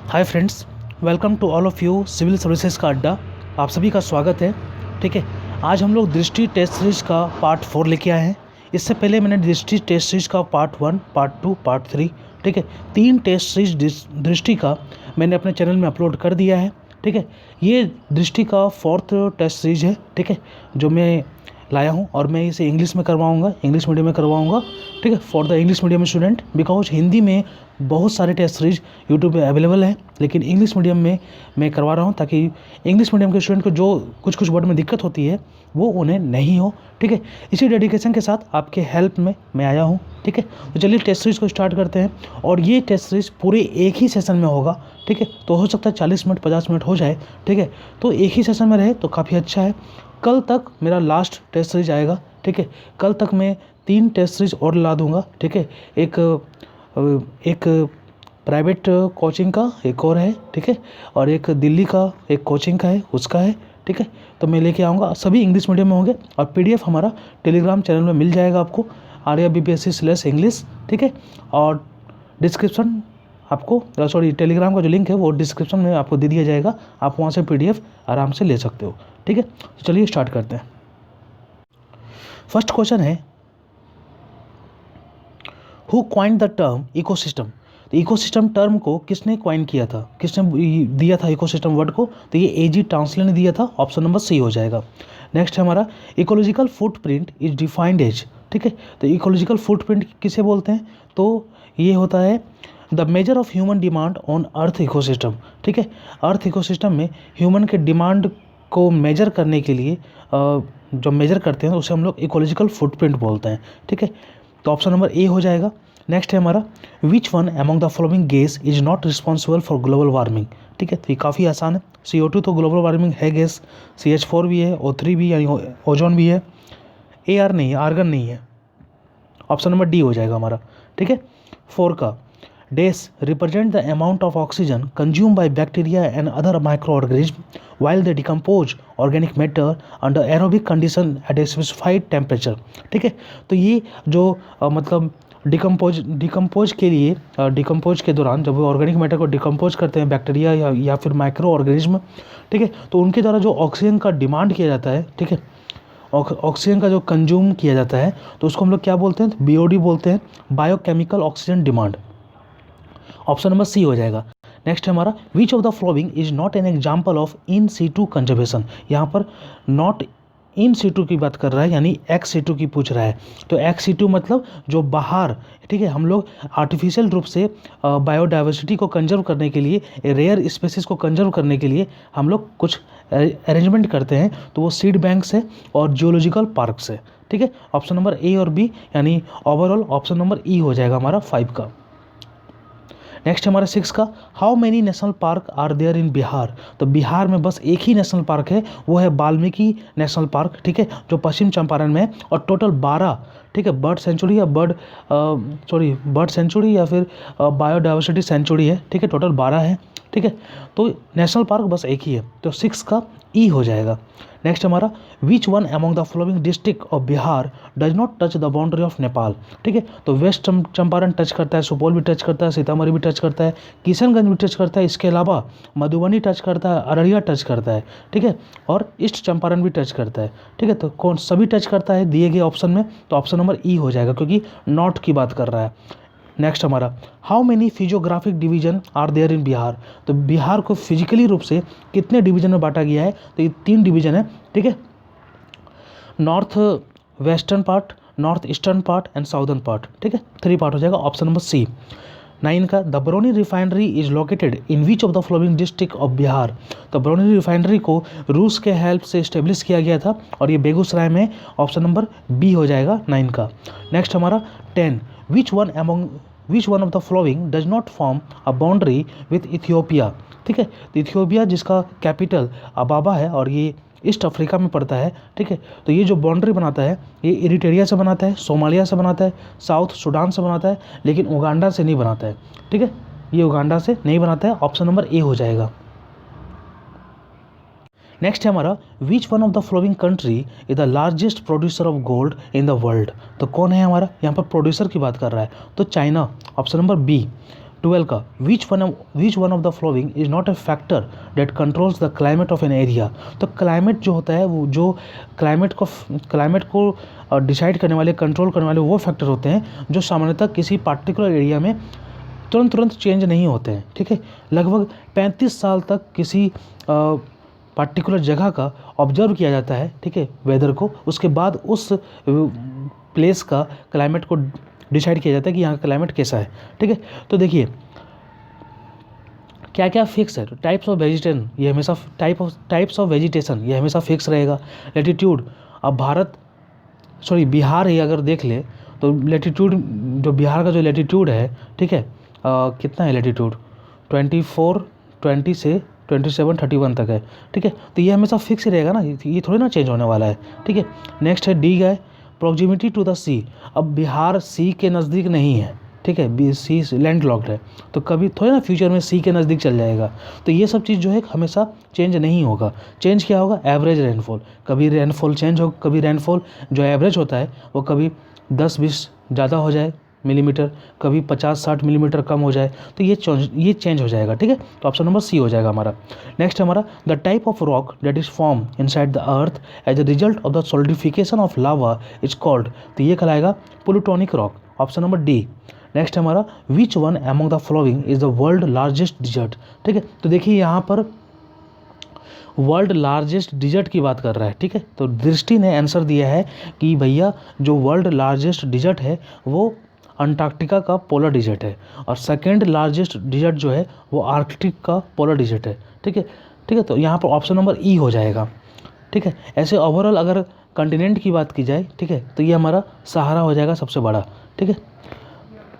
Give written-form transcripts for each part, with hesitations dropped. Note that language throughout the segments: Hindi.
Hi friends, welcome to all of you civil services का अड्डा। आप सभी का स्वागत है। ठीक है, आज हम लोग दृष्टि टेस्ट सीरीज़ का पार्ट 4 लेके आए हैं। इससे पहले मैंने दृष्टि टेस्ट सीरीज़ का पार्ट 1, पार्ट 2, पार्ट 3, ठीक है, 3 टेस्ट सीरीज दृष्टि का मैंने अपने चैनल में अपलोड कर दिया है। ठीक है, ये दृष्टि का 4th टेस्ट सीरीज है। ठीक है, जो मैं लाया हूँ और मैं इसे इंग्लिश में करवाऊँगा, इंग्लिश मीडियम में करवाऊँगा। ठीक है, for the English medium student, because Hindi में बहुत सारे टेस्ट सीरीज यूट्यूब पे अवेलेबल हैं, लेकिन इंग्लिश मीडियम में मैं करवा रहा हूँ ताकि इंग्लिश मीडियम के स्टूडेंट को जो कुछ वर्ड में दिक्कत होती है वो उन्हें नहीं हो। ठीक है, इसी डेडिकेशन के साथ आपके हेल्प में मैं आया हूँ। ठीक है, तो चलिए टेस्ट सीरीज़ को स्टार्ट करते हैं। और ये टेस्ट सीरीज़ पूरे एक ही सेशन में होगा। ठीक है, तो हो सकता है 40 मिनट 50 मिनट हो जाए। ठीक है, तो एक ही सेशन में रहे तो काफ़ी अच्छा है। कल तक मेरा लास्ट टेस्ट सीरीज आएगा। ठीक है, कल तक मैं 3 टेस्ट सीरीज और ला दूँगा। ठीक है, एक प्राइवेट कोचिंग का एक और है। ठीक है, और एक दिल्ली का एक कोचिंग का है, उसका है। ठीक है, तो मैं लेके आऊँगा, सभी इंग्लिश मीडियम में होंगे और पीडीएफ हमारा टेलीग्राम चैनल में मिल जाएगा आपको, आर्या BPSC/इंग्लिश। ठीक है, और डिस्क्रिप्शन आपको टेलीग्राम का जो लिंक है वो डिस्क्रिप्शन में आपको दे दिया जाएगा, आप वहाँ से पीडीएफ आराम से ले सकते हो। ठीक है, तो चलिए स्टार्ट करते हैं। फर्स्ट क्वेश्चन है, who coined the term ecosystem. तो इकोसिस्टम टर्म को किसने क्वाइन किया था, किसने दिया था इकोसिस्टम वर्ड को? तो ये AG टाउंसलैंड ने दिया था। ऑप्शन नंबर C हो जाएगा। नेक्स्ट है हमारा, ecological footprint is defined as. ठीक है, तो इकोलॉजिकल फुटप्रिंट किसे बोलते हैं? तो ये होता है the measure of human demand on earth ecosystem. ठीक है, अर्थ इकोसिस्टम में ह्यूमन के डिमांड को मेजर करने के लिए जो मेजर करते हैं उसे हम लोग इकोलॉजिकल फुटप्रिंट बोलते हैं। ठीक है, तो ऑप्शन नंबर A हो जाएगा। नेक्स्ट है हमारा, which one among the following gas is not responsible for global warming. ठीक है, तो ये काफ़ी आसान है। CO2 तो ग्लोबल वार्मिंग है गैस, CH4 भी है, O3 भी यानी ओजोन भी है, AR नहीं है, आर्गन नहीं है। ऑप्शन नंबर D हो जाएगा हमारा। ठीक है, 4 का, Dash represent the amount of oxygen consumed by bacteria and other microorganisms while they decompose organic matter under aerobic condition at a specified temperature। ठीक है, तो ये जो मतलब डिकम्पोज के दौरान जब वो ऑर्गेनिक मैटर को डिकम्पोज करते हैं बैक्टीरिया या फिर माइक्रो ऑर्गेनिज्म, ठीक है, तो उनके द्वारा जो ऑक्सीजन का डिमांड किया जाता है, ठीक है, ऑक्सीजन का जो कंज्यूम किया जाता है तो उसको हम लोग क्या बोलते हैं? BOD बोलते हैं, biochemical oxygen demand. Option number C हो जाएगा। नेक्स्ट है हमारा, which of the following is not an example of in situ conservation. यहाँ पर नॉट इन सीटू की बात कर रहा है, यानी एक्स सीटू की पूछ रहा है। तो एक्स सीटू मतलब जो बाहर, ठीक है, हम लोग आर्टिफिशियल रूप से बायोडाइवर्सिटी को कंजर्व करने के लिए, रेयर स्पेसिस को कंजर्व करने के लिए हम लोग कुछ अरेंजमेंट करते हैं, तो वो सीड बैंक से और जियोलॉजिकल पार्क से। ठीक है, ऑप्शन नंबर A और B यानी ओवरऑल ऑप्शन नंबर E हो जाएगा हमारा 5 का। नेक्स्ट हमारा 6 का, how many national park are there in Bihar. तो बिहार में बस एक ही नेशनल पार्क है, वो है वाल्मीकि नेशनल पार्क। ठीक है, जो पश्चिम चंपारण में है, और टोटल 12, ठीक है, बर्ड सेंचुरी या फिर बायोडाइवर्सिटी सेंचुरी है। ठीक है, टोटल 12 है। ठीक है, तो नेशनल पार्क बस एक ही है, तो 6 का E हो जाएगा। नेक्स्ट हमारा, which one among the following district of Bihar does not touch the boundary of Nepal. ठीक है, तो वेस्ट चंपारण टच करता है, सुपौल भी टच करता है, सीतामढ़ी भी टच करता है, किशनगंज भी टच करता है, इसके अलावा मधुबनी टच करता है, अररिया टच करता है। ठीक है, और ईस्ट चंपारण भी टच करता है। ठीक है, तो कौन सभी टच करता है दिए गए ऑप्शन में? तो ऑप्शन नंबर E हो जाएगा, क्योंकि नॉर्थ की बात कर रहा है। नेक्स्ट हमारा, how many physiographic division are there in Bihar. तो बिहार को फिजिकली रूप से कितने डिवीजन में बांटा गया है? तो ये 3 डिवीजन है। ठीक है, north western part, north eastern part and southern part. ठीक है, 3 पार्ट हो जाएगा, ऑप्शन नंबर C। 9 का, the Barauni refinery is located in which of the following district of Bihar. तो बरौनी रिफाइनरी को रूस के हेल्प से इस्टेब्लिश किया गया था और ये बेगूसराय में। ऑप्शन नंबर B हो जाएगा 9 का। नेक्स्ट हमारा 10, विच one of the flowing does not form a boundary with Ethiopia. ठीक है, तो इथियोपिया जिसका कैपिटल अबाबा है और ये ईस्ट अफ्रीका में पड़ता है। ठीक है, तो ये जो बाउंड्री बनाता है ये इरिट्रिया से बनाता है, सोमालिया से बनाता है, साउथ सूडान से बनाता है, लेकिन उगांडा से नहीं बनाता है। ठीक है, ये उगांडा से नहीं बनाता है, ऑप्शन नंबर A हो जाएगा। नेक्स्ट है हमारा, which one of the flowing country is the largest producer of gold in the world. तो कौन है हमारा यहाँ पर प्रोड्यूसर की बात कर रहा है? तो चाइना, ऑप्शन नंबर B। 12 का which one of the following is not a factor that controls the climate of an area. तो क्लाइमेट जो होता है वो जो क्लाइमेट को डिसाइड करने वाले, कंट्रोल करने वाले वो फैक्टर होते हैं जो सामान्यतः किसी पार्टिकुलर एरिया में तुरंत चेंज नहीं होते हैं। ठीक है, लगभग 35 साल तक किसी पार्टिकुलर जगह का ऑब्जर्व किया जाता है, ठीक है, वेदर को। उसके बाद उस प्लेस का क्लाइमेट को डिसाइड किया जाता है कि यहाँ का क्लाइमेट कैसा है। ठीक है, तो देखिए क्या क्या फिक्स है। तो टाइप्स ऑफ वेजिटेशन, ये हमेशा टाइप्स ऑफ वेजिटेशन ये हमेशा फिक्स रहेगा। लैटिट्यूड, अब बिहार ही अगर देख ले तो लैटिट्यूड, जो बिहार का जो लैटिट्यूड है, ठीक है, कितना है लैटिट्यूड, 24, 20 से 27, 31 तक है। ठीक है, तो ये हमेशा फिक्स ही रहेगा ना, ये थोड़ी ना चेंज होने वाला है। ठीक है, नेक्स्ट है डी है प्रॉक्सिमिटी टू द सी। अब बिहार सी के नज़दीक नहीं है, ठीक है, सी लैंड लॉक्ड है, तो कभी थोड़ी ना फ्यूचर में सी के नज़दीक चल जाएगा। तो ये सब चीज़ जो है हमेशा चेंज नहीं होगा। चेंज क्या होगा, एवरेज रेनफॉल, कभी रेनफॉल चेंज हो, कभी रेनफॉल जो एवरेज होता है वो कभी 10-20 ज़्यादा हो जाए मिलीमीटर, कभी 50-60 मिलीमीटर कम हो जाए, तो ये चेंज हो जाएगा। ठीक है, तो ऑप्शन नंबर सी हो जाएगा हमारा। नेक्स्ट हमारा the type of rock that is form inside the earth as a result of the solidification of lava is called, तो ये कहलाएगा plutonic rock, option number D. Next हमारा which one among the following is the world largest desert. ठीक है, तो देखिए यहाँ पर वर्ल्ड लार्जेस्ट डिजर्ट की बात कर रहा है। ठीक है, तो दृष्टि ने आंसर दिया है कि भैया जो वर्ल्ड लार्जेस्ट डिजर्ट है वो अंटार्कटिका का पोलर डिजर्ट है, और सेकेंड लार्जेस्ट डिजर्ट जो है वो आर्कटिक का पोलर डिजर्ट है। ठीक है, ठीक है, तो यहाँ पर ऑप्शन नंबर ई हो जाएगा। ठीक है, ऐसे ओवरऑल अगर कंटिनेंट की बात की जाए, ठीक है, तो ये हमारा सहारा हो जाएगा सबसे बड़ा। ठीक है,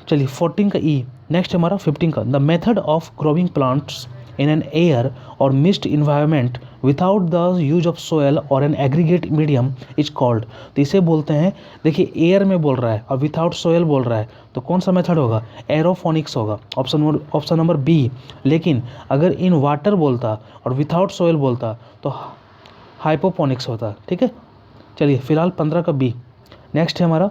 चलिए 14 का ई। नेक्स्ट हमारा 15 का the method of growing plants in an air और mist environment without the use of soil और an aggregate medium is called, तो इसे बोलते हैं, देखिए एयर में बोल रहा है और विदाउट सोयल बोल रहा है, तो कौन सा मेथड होगा, एरोफोनिक्स होगा, ऑप्शन नंबर बी। लेकिन अगर इन वाटर बोलता और विदाउट सोयल बोलता तो हाइपोपोनिक्स होता। ठीक है, चलिए फिलहाल 15 का बी। नेक्स्ट है हमारा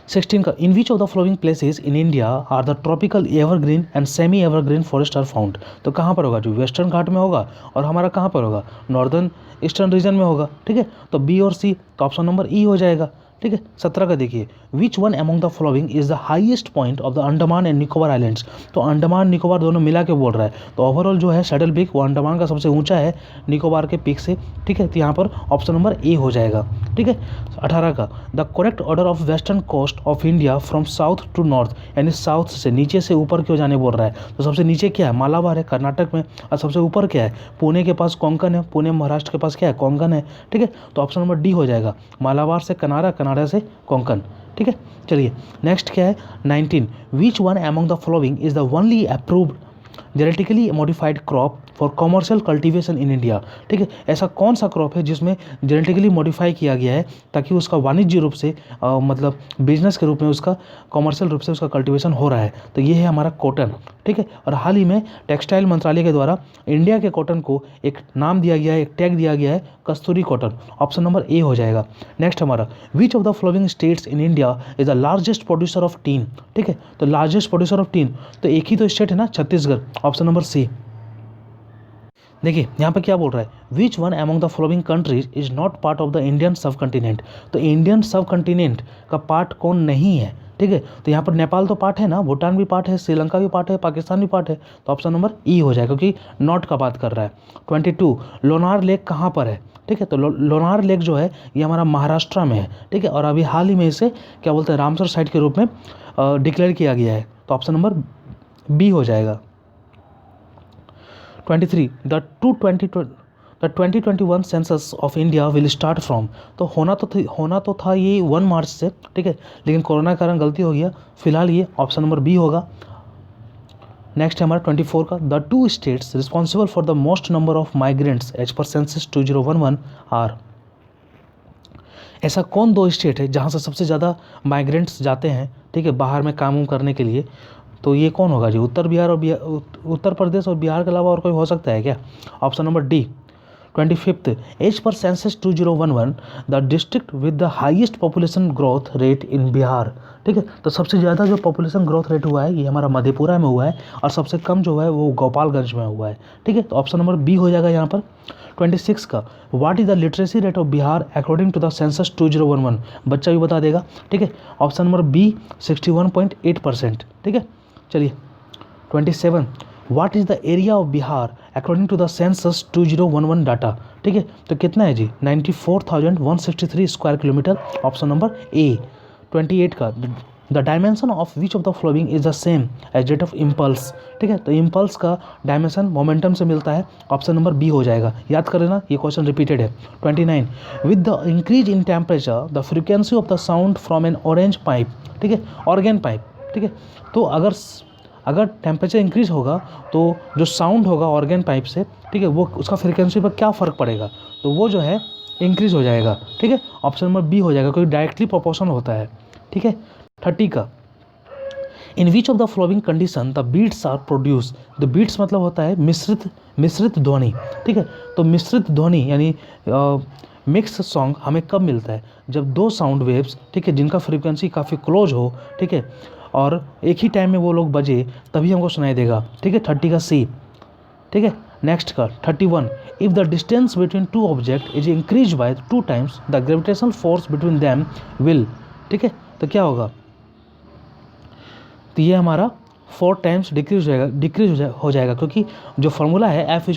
16 का in which of the following places in India are the tropical evergreen and semi evergreen forest are found, तो कहाँ पर होगा, जो वेस्टर्न घाट में होगा और हमारा कहाँ पर होगा, नॉर्दर्न ईस्टर्न रीजन में होगा। ठीक है, तो बी और सी, तो ऑप्शन नंबर ई हो जाएगा। ठीक है, 17 का देखिए विच one among the following is the highest point of the Andaman and Nicobar islands, तो अंडमान निकोबार दोनों मिला के बोल रहा है, तो ओवरऑल जो है सैडल पीक वो अंडमान का सबसे ऊंचा है निकोबार के पीक से। ठीक है, तो यहाँ पर ऑप्शन नंबर ए हो जाएगा। ठीक है, 18 का the correct order of western coast of India from south to north, यानी साउथ से नीचे से ऊपर क्यों जाने बोल रहा है, तो सबसे नीचे क्या है, मालाबार है कर्नाटक में, और सबसे ऊपर क्या है, पुणे के पास कोंकण है, पुणे महाराष्ट्र के पास क्या है, कोंकण है। ठीक है, तो ऑप्शन नंबर डी हो जाएगा, मालाबार से कनारा, कनारा से कोंकण। ठीक है, चलिए नेक्स्ट क्या है 19 विच one among the following is the only approved genetically modified crop for commercial cultivation in India. ठीक है, ऐसा कौन सा क्रॉप है जिसमें जेनेटिकली मॉडिफाई किया गया है ताकि उसका वाणिज्य रूप से मतलब बिजनेस के रूप में उसका कॉमर्शियल रूप से उसका कल्टीवेशन हो रहा है, तो ये है हमारा कॉटन। ठीक है, और हाल ही में टेक्सटाइल मंत्रालय के द्वारा इंडिया के कॉटन को एक नाम दिया गया है, एक टैग दिया गया है, कस्तूरी कॉटन, ऑप्शन नंबर ए हो जाएगा। नेक्स्ट हमारा which of the following states in India is the largest producer of tin. ठीक है, तो लार्जेस्ट प्रोड्यूसर ऑफ टीन, तो एक ही तो स्टेट है ना, छत्तीसगढ़, ऑप्शन नंबर सी। देखिए यहाँ पे क्या बोल रहा है विच one among the following countries is not part of the Indian सब कंटिनेंट, तो इंडियन सब कंटिनेंट का पार्ट कौन नहीं है। ठीक है, तो यहाँ पर नेपाल तो पार्ट है ना, भूटान भी पार्ट है, श्रीलंका भी पार्ट है, पाकिस्तान भी पार्ट है, तो ऑप्शन नंबर ई हो जाएगा क्योंकि नॉट का बात कर रहा है। 22 लोनार लेक कहाँ पर है। ठीक है, तो लोनार लेक जो है ये हमारा महाराष्ट्र में है। ठीक है, और अभी हाल ही में इसे क्या बोलते हैं रामसर साइट के रूप में डिक्लेयर किया गया है, तो ऑप्शन नंबर बी हो जाएगा। 23 the 2021 census of India will start from, तो होना तो था ये 1 मार्च से। ठीक है, लेकिन कोरोना के कारण गलती हो गया, फिलहाल ये ऑप्शन नंबर बी होगा। नेक्स्ट है हमारा 24 का the 2 states responsible for the most number of migrants as per census 2011 are, ऐसा कौन 2 स्टेट है जहाँ से सबसे ज़्यादा माइग्रेंट्स जाते हैं, ठीक है, बाहर में काम करने के लिए, तो ये कौन होगा जी, उत्तर प्रदेश और बिहार के अलावा और कोई हो सकता है क्या, option number D 25th, as per census 2011 the district with the highest population growth rate in Bihar. ठीक है, तो सबसे ज़्यादा जो पॉपुलेशन ग्रोथ रेट हुआ है ये हमारा मधेपुरा में हुआ है, और सबसे कम जो है वो गोपालगंज में हुआ है। ठीक है, तो ऑप्शन नंबर बी हो जाएगा यहाँ पर। 26 का, what is the literacy rate of Bihar according to the census 2011, बच्चा भी बता देगा। ठीक है, ऑप्शन नंबर बी 61.8%। ठीक है, चलिए 27, what is the area of Bihar according to the census 2011 डाटा। ठीक है, तो कितना है जी, 94,163 square kilometre, option number A. 28 का, the dimension of which of the following is the same as rate of impulse. ठीक है, तो इम्पल्स का डायमेंशन मोमेंटम से मिलता है, ऑप्शन नंबर बी हो जाएगा। याद कर लेना, ये क्वेश्चन रिपीटेड है। 29, with the increase in temperature the frequency of the sound from N orange pipe. ठीक है, ऑर्गेन पाइप। ठीक है, तो अगर टेम्परेचर इंक्रीज होगा तो जो साउंड होगा ऑर्गेन पाइप से, ठीक है, वो उसका फ्रिक्वेंसी पर क्या फ़र्क पड़ेगा, तो वो जो है इंक्रीज हो जाएगा। ठीक है, ऑप्शन नंबर बी हो जाएगा, क्योंकि डायरेक्टली प्रोपोर्शन होता है। ठीक है, 30 का, in which of the following condition the beats are produce. The beats मतलब होता है मिश्रित ध्वनि। ठीक है, तो मिश्रित ध्वनि यानी मिक्स सॉन्ग हमें कब मिलता है, जब दो साउंड वेव्स, ठीक है, जिनका फ्रीक्वेंसी काफ़ी क्लोज हो, ठीक है, और एक ही टाइम में वो लोग बजे, तभी हमको सुनाई देगा। ठीक है, 30 का सी। ठीक है, नेक्स्ट का 31, if the distance between two object is increase by 2 times the gravitational force between them will. ठीक है, तो क्या होगा, तो ये हमारा 4 टाइम्स डिक्रीज हो जाएगा, क्योंकि जो फॉर्मूला है F =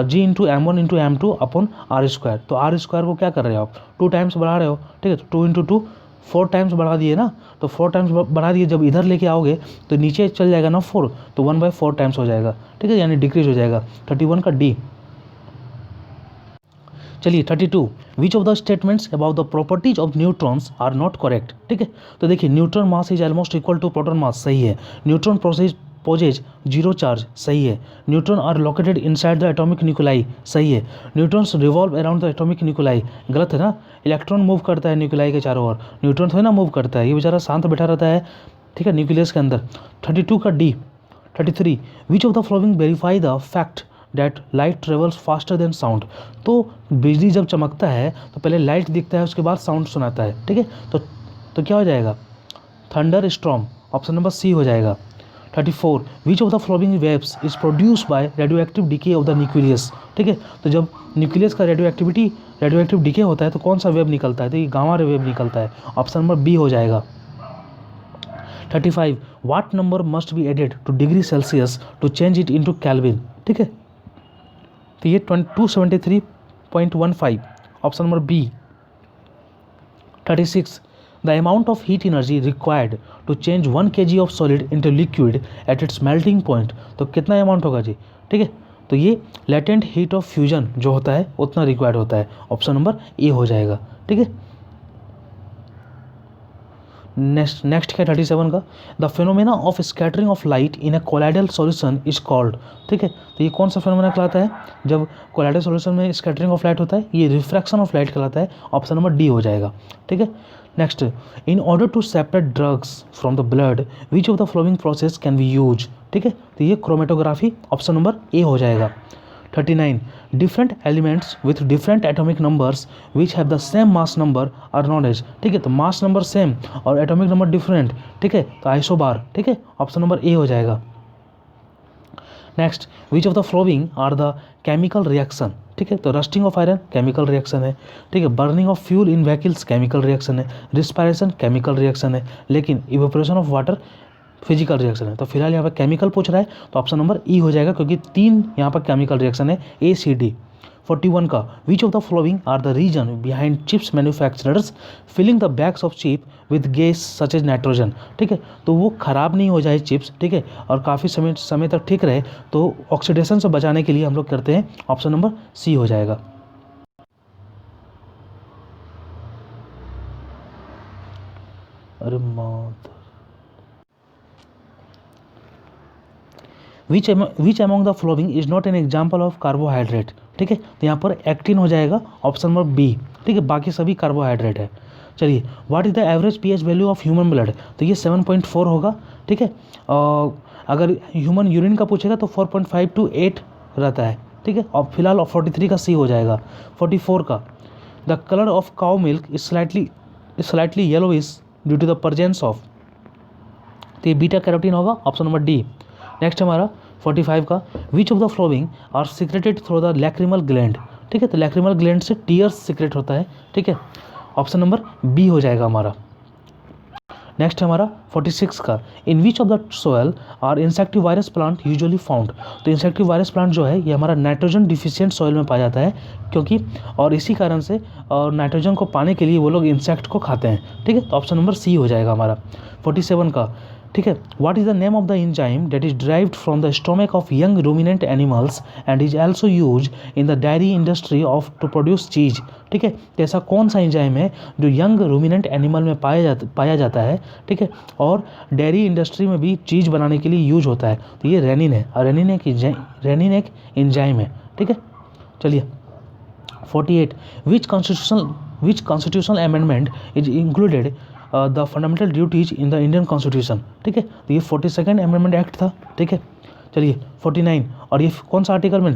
G/m1/m2 अपॉन r²। तो r² को क्या कर रहे हो आप, 2 टाइम्स बढ़ा रहे हो। ठीक है, तो 2 × 2 4 टाइम्स बढ़ा दिए ना, तो 4 टाइम्स बढ़ा दिए, जब इधर लेके आओगे तो नीचे चल जाएगा ना 4, तो 1/4 टाइम्स हो जाएगा। ठीक है, यानी डिक्रीज हो जाएगा। 31 का डी। चलिए 32, which of the statements about the properties of neutrons are not correct. ठीक है, तो देखिए, neutron mass is almost equal to proton mass, सही है। न्यूट्रॉन पोजेज 0 चार्ज, सही है। Neutron are located inside the atomic nuclei, सही है। Neutrons revolve around the atomic nuclei, गलत है ना। इलेक्ट्रॉन मूव करता है न्यूक्लाई के चारों ओर, न्यूट्रॉन थोड़ी ना मूव करता है, ये बेचारा शांत बैठा रहता है। ठीक है, न्यूक्लियस के अंदर। 32 का D. 33, which of the following verify the fact that light travels faster than sound. तो बिजली जब चमकता है तो पहले लाइट दिखता है, उसके बाद साउंड सुनाता है। ठीक है, तो क्या हो जाएगा, thunder storm, option number C हो जाएगा। 34, which of the following waves is produce by radio active decay of the nucleus. ठीक है, तो जब न्यूक्लियस का रेडियो एक्टिव डीके होता है तो कौन सा वेव निकलता है, तो ये गामा रे वेव निकलता है, ऑप्शन नंबर बी हो जाएगा। 35, what number must be added to degree Celsius to change it into Kelvin. ठीक है, तो ये 273.15, option number B. 36, the amount of heat energy required to change 1 kg of solid into liquid at its melting point, तो कितना अमाउंट होगा जी। ठीक है, तो ये लेटेंट हीट ऑफ फ्यूजन जो होता है उतना रिक्वायर्ड होता है, ऑप्शन नंबर ए हो जाएगा। ठीक है, नेक्स्ट है 37 का, the phenomena of scattering of light in a colloidal solution is called. ठीक है, तो ये कौन सा फिनोमेना कहलाता है, जब कोलाइडल सॉल्यूशन में स्कैटरिंग ऑफ लाइट होता है, ये रिफ्रैक्शन ऑफ लाइट कहलाता है, ऑप्शन नंबर डी हो जाएगा। ठीक है, next, in order to separate drugs from the blood which of the following process can be use. ठीक है, तो ये क्रोमेटोग्राफी, ऑप्शन नंबर ए हो जाएगा। 39, different elements with different atomic numbers which have the same mass number are known as. ठीक है, तो मास नंबर सेम और एटॉमिक नंबर डिफरेंट। ठीक है, तो आइसोबार। ठीक है, ऑप्शन नंबर ए हो जाएगा। Next, which of the following are the chemical reaction. ठीक है, तो rusting of iron chemical reaction है। ठीक है, burning of fuel in vehicles chemical reaction है। रिस्पायरेशन केमिकल रिएक्शन है, लेकिन evaporation of water physical reaction है। तो फिलहाल यहाँ पर केमिकल पूछ रहा है, तो ऑप्शन नंबर ई हो जाएगा, क्योंकि 3 यहाँ पर केमिकल रिएक्शन है, ए सी डी। 41 का, which of the following are the reason behind chips manufacturers filling the bags of chip with gas such as nitrogen. ठीक है, तो वो ख़राब नहीं हो जाए चिप्स, ठीक है, और काफ़ी समय तक ठीक रहे, तो ऑक्सीडेशन से बचाने के लिए हम लोग करते हैं, ऑप्शन नंबर सी हो जाएगा। अरे मात, which among the following is not an example of carbohydrate. ठीक है, तो यहाँ पर एक्टिन हो जाएगा, ऑप्शन नंबर बी। ठीक है, बाकी सभी कार्बोहाइड्रेट है। चलिए, what is the average pH value of human blood, तो ये 7.4 होगा। ठीक है, अगर ह्यूमन यूरिन का पूछेगा तो 4.5 to 8 रहता है। ठीक है, और फिलहाल 43 का सी हो जाएगा। 44 का the colour of cow milk is slightly yellowish due to the presence of, तो ये बीटा कैरोटीन होगा, ऑप्शन नंबर डी। नेक्स्ट हमारा 45 का which of the following are secreted through the lacrimal gland, ठीक है, तो लैक्रिमल ग्लैंड से टीयर्स सिक्रेट होता है, ठीक है, ऑप्शन नंबर बी हो जाएगा हमारा। नेक्स्ट हमारा 46 का in which of the soil are insectivorous plant usually found, तो इंसेक्टिव वायरस प्लांट जो है ये हमारा नाइट्रोजन डिफिशियंट सॉइल में पाया जाता है, क्योंकि और इसी कारण से और नाइट्रोजन को पाने के लिए वो लोग इंसेक्ट को खाते हैं, ठीक है, तो ऑप्शन नंबर सी हो जाएगा हमारा। 47 का, ठीक है, what is the name of the enzyme that is derived from the stomach of young ruminant animals and is also use in the dairy industry of to produce cheese, ठीक है, तो ऐसा कौन सा एंजाइम है जो यंग रूमिनेंट एनिमल में पाया जाता है, ठीक है, और डेयरी इंडस्ट्री में भी चीज़ बनाने के लिए यूज होता है, तो ये रेनिन है, और रेनिन एक एंजाइम है, ठीक है। चलिए 48 which constitutional amendment is included the fundamental duties in the Indian constitution, ठीक है, तो ये 42nd अमेंडमेंट एक्ट था, ठीक है। चलिए 49 और ये कौन सा आर्टिकल में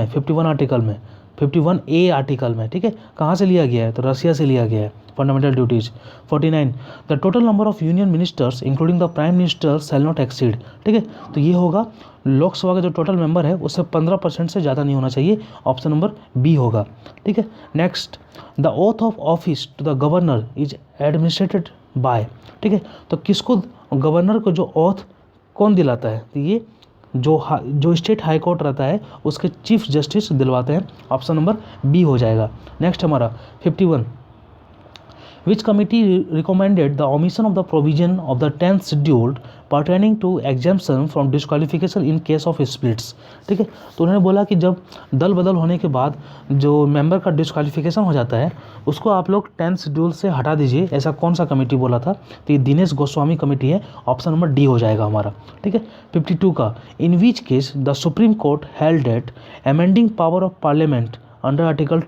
51 आर्टिकल में 51A आर्टिकल में, ठीक है, कहाँ से लिया गया है, तो रसिया से लिया गया है fundamental duties. 49 the total number of union ministers including the prime minister shall not exceed, ठीक है, तो ये होगा लोकसभा का जो टोटल मेंबर है उससे 15% से ज़्यादा नहीं होना चाहिए, ऑप्शन नंबर बी होगा, ठीक है। Next the oath of office to the governor is administered by, ठीक है, तो किसको, गवर्नर को जो ओथ कौन दिलाता है, तो ये जो स्टेट हाई कोर्ट रहता है उसके चीफ जस्टिस दिलवाते हैं, ऑप्शन नंबर बी हो जाएगा। नेक्स्ट हमारा 51 which committee recommended the omission of the provision of the 10th scheduled pertaining to exemption from disqualification in case of splits, ठीक है, तो उन्होंने बोला कि जब दल बदल होने के बाद जो मेंबर का डिस्क्वालिफिकेशन हो जाता है उसको आप लोग 10th शेड्यूल से हटा दीजिए, ऐसा कौन सा कमेटी बोला था, तो ये दिनेश गोस्वामी कमेटी है, ऑप्शन नंबर डी हो जाएगा हमारा, ठीक है। 52 का in which case the supreme court held that amending power of parliament under article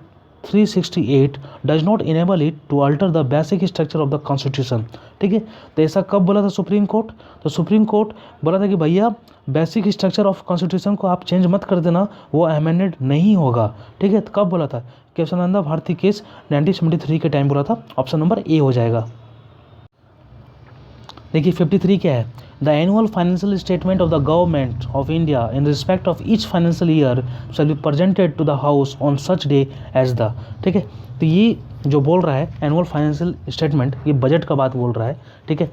368 does not enable it to alter the basic structure of the constitution, ठीक है, तो ऐसा कब बोला था सुप्रीम कोर्ट, तो सुप्रीम कोर्ट बोला था कि भैया बेसिक स्ट्रक्चर ऑफ कॉन्स्टिट्यूशन को आप चेंज मत कर देना, वो अमेंडेड नहीं होगा, ठीक है, तो कब बोला था, केशवानंद भारती केस 1973 के टाइम बोला था, ऑप्शन नंबर ए हो जाएगा। देखिए 53 क्या है, the annual financial statement of the government of India in respect of each financial year shall be presented to the house on such day as the, ठीक है, तो ये जो बोल रहा है एनुअल फाइनेंशियल स्टेटमेंट, ये बजट का बात बोल रहा है, ठीक है,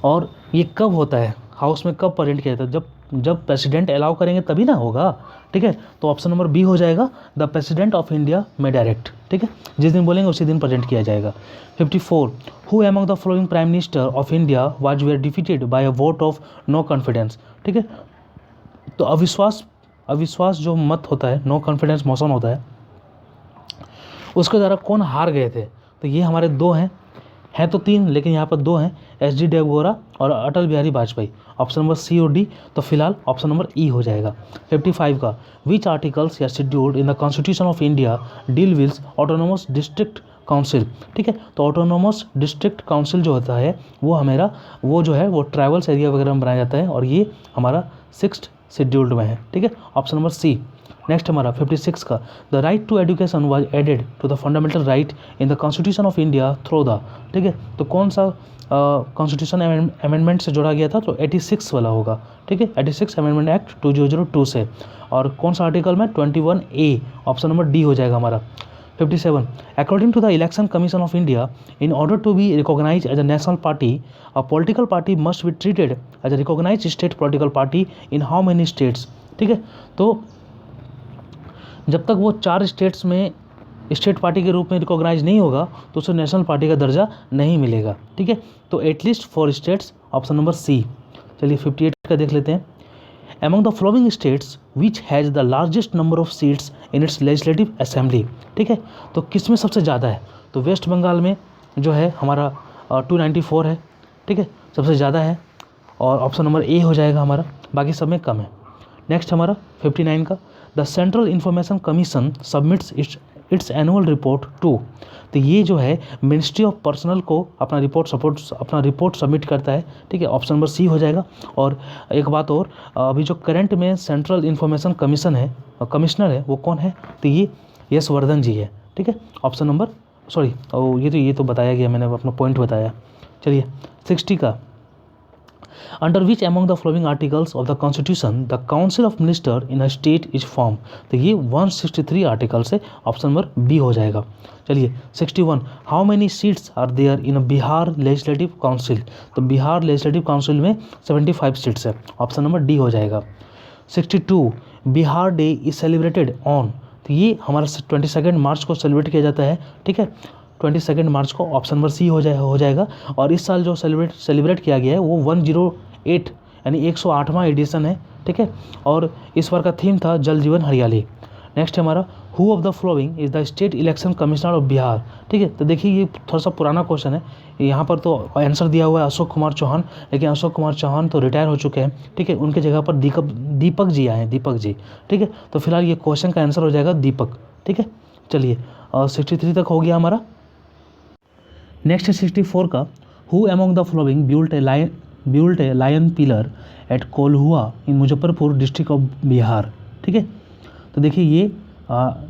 और ये कब होता है, हाउस में कब प्रेजेंट किया जाता है, जब प्रेसिडेंट अलाउ करेंगे तभी ना होगा, ठीक है, तो ऑप्शन नंबर बी हो जाएगा, द प्रेसिडेंट ऑफ इंडिया में डायरेक्ट, ठीक है, जिस दिन बोलेंगे उसी दिन प्रेजेंट किया जाएगा। 54 who among the following prime minister of India was were defeated by a vote of no confidence, ठीक है, तो अविश्वास जो मत होता है, नो कॉन्फिडेंस मोशन होता है, उसके द्वारा कौन हार गए थे, तो ये हमारे दो हैं तो तीन, लेकिन यहाँ पर दो हैं, एच.डी. देवगौड़ा और Atal Bihari Vajpayee, option number C और डी, तो फिलहाल ऑप्शन नंबर ई हो जाएगा। 55 का विच आर्टिकल्स या scheduled in the constitution of India deal विल्स ऑटोनोमस डिस्ट्रिक्ट काउंसिल, ठीक है, तो ऑटोनोमस डिस्ट्रिक्ट काउंसिल जो होता है वो जो है वो ट्राइबल्स एरिया वगैरह में बनाया जाता है, और ये हमारा 6th शेड्यूल्ड में है, ठीक है, ऑप्शन नंबर सी। नेक्स्ट हमारा 56 का the right to education was added to the fundamental right in the constitution of India through the, ठीक है, तो कौन सा कॉन्स्टिट्यूशन अमेंडमेंट से जोड़ा गया था, तो 86 वाला होगा, ठीक है, 86 अमेंडमेंट एक्ट 2002 से, और कौन सा आर्टिकल में 21A, ऑप्शन नंबर डी हो जाएगा हमारा। 57 according to the election commission of India in order to be recognise as a national party a political party must be treated as a recognise state political party in how many states, ठीक है, तो जब तक वो 4 स्टेट्स में स्टेट पार्टी के रूप में रिकॉग्नाइज नहीं होगा तो उसे नेशनल पार्टी का दर्जा नहीं मिलेगा, ठीक है, तो at least 4 states, option number C. चलिए 58 का देख लेते हैं, among the following states which has the largest number of seats in its legislative assembly, ठीक है, तो किस में सबसे ज़्यादा है, तो वेस्ट बंगाल में जो है हमारा 294 है, ठीक है, सबसे ज़्यादा है, और ऑप्शन नंबर ए हो जाएगा हमारा, बाकी सब में कम है। नेक्स्ट हमारा 59 का the central information commission submits its annual report to. तो ये जो है मिनिस्ट्री ऑफ पर्सनल को अपना रिपोर्ट सबमिट करता है, ठीक है, ऑप्शन नंबर सी हो जाएगा। और एक बात और, अभी जो करंट में सेंट्रल इंफॉर्मेशन कमीशन है, कमिश्नर है, वो कौन है, तो ये यश वर्धन जी है, ठीक है, ऑप्शन नंबर सॉरी ये तो बताया गया, मैंने अपना पॉइंट बताया। चलिए 60 का, under which among the following articles of the constitution the council of minister in a state is form. तो ये 163 आर्टिकल से ऑप्शन नंबर बी हो जाएगा। चलिए 61, how many seats are there in a Bihar legislative council. तो बिहार लेजिस्लेटिव काउंसिल में 75 सीट्स है, ऑप्शन नंबर डी हो जाएगा। 62, Bihar day is celebrated on. तो ये हमारा 22 मार्च को सेलिब्रेट किया जाता है, ठीक है, 22 मार्च को, ऑप्शन नंबर सी हो जाएगा। और इस साल जो सेलिब्रेट किया गया है वो 108 यानी 108वां एडिशन है, ठीक है। और इस बार का थीम था जल जीवन हरियाली। नेक्स्ट है हमारा, who of the following is the state election commissioner of Bihar. ठीक है, तो देखिए ये थोड़ा सा पुराना क्वेश्चन है, यहाँ पर तो आंसर दिया हुआ है अशोक कुमार चौहान, लेकिन अशोक कुमार चौहान तो रिटायर हो चुके हैं, ठीक है, उनके जगह पर दीपक जी आए हैं, दीपक जी, ठीक है। तो फिलहाल ये क्वेश्चन का आंसर हो जाएगा दीपक, ठीक है। चलिए 63 तक हो गया हमारा। नेक्स्ट है 64 का, who among the following built a lion pillar at Kolhua in Muzaffarpur district of Bihar. ठीक है, तो देखिए ये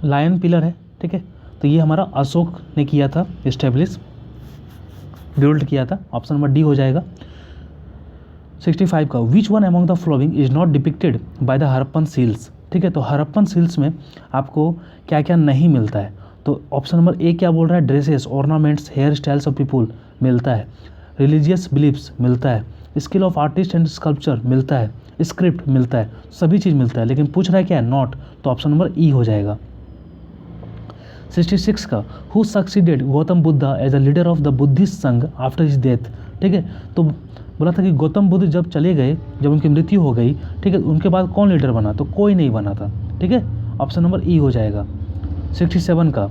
लायन पिलर है, ठीक है, तो ये हमारा अशोक ने किया था, इस्टेब्लिश बिल्ड किया था, ऑप्शन नंबर डी हो जाएगा। 65 का, which one among the following is not depicted by the Harappan seals. ठीक है, तो हरप्पन सील्स में आपको क्या क्या नहीं मिलता है, तो ऑप्शन नंबर ए क्या बोल रहा है, dresses, ornaments, hair styles of people मिलता है, रिलीजियस बिलीफ्स मिलता है, skill of artist and sculpture मिलता है, स्क्रिप्ट मिलता है, सभी चीज़ मिलता है, लेकिन पूछ रहा है क्या है, नॉट, तो ऑप्शन नंबर ई हो जाएगा। 66 का, who succeeded Gautam Buddha as a leader of the Buddhist Sangh after his death. ठीक है, तो बोला था कि गौतम बुद्ध जब चले गए, जब उनकी मृत्यु हो गई, ठीक है, उनके बाद कौन लीडर बना, तो कोई नहीं बना था, ठीक है, ऑप्शन नंबर ई हो जाएगा। 67 का,